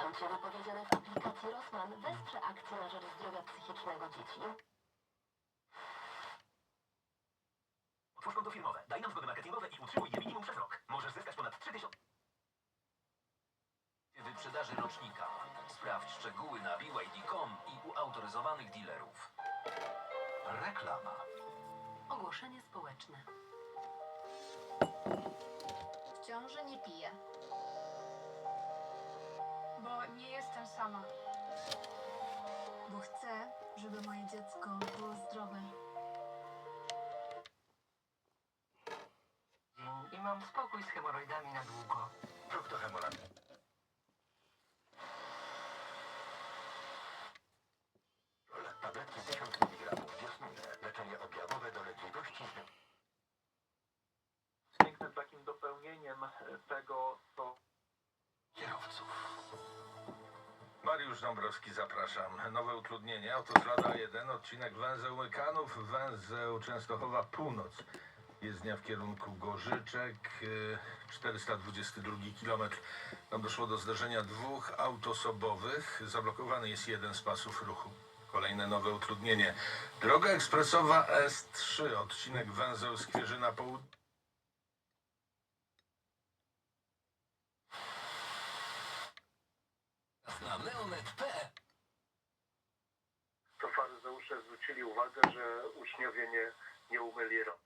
koncie wypowiedziane w aplikacji Rossmann wesprze akcję na rzecz zdrowia psychicznego dzieci. Otwórz konto firmowe, daj nam zgody marketingowe i utrzymuj je minimum przez rok. Możesz zyskać ponad 3000. Wyprzedaży rocznika. Sprawdź szczegóły na BYD.com i u autoryzowanych dealerów. Reklama. Ogłoszenie społeczne. W ciąży nie piję. Bo nie jestem sama. Bo chcę, żeby moje dziecko było zdrowe. I mam spokój z hemoroidami na długo. Proctohemorad. Tabletki 1000 mg wiosnuje. Leczenie objawowe do leciwości. Pięknym takim dopełnieniem tego, co Kierowców. Mariusz Dąbrowski, zapraszam. Nowe utrudnienie. Autostrada 1, odcinek węzeł Łykanów, węzeł Częstochowa Północ. Jezdnia w kierunku Gorzyczek, 422 km. Tam doszło do zderzenia dwóch aut osobowych. Zablokowany jest jeden z pasów ruchu. Kolejne nowe utrudnienie. Droga ekspresowa S3, odcinek węzeł Skwierzyna Południe. Na neonet.pl. faryzeusze zwrócili uwagę, że uczniowie nie umyli rąk.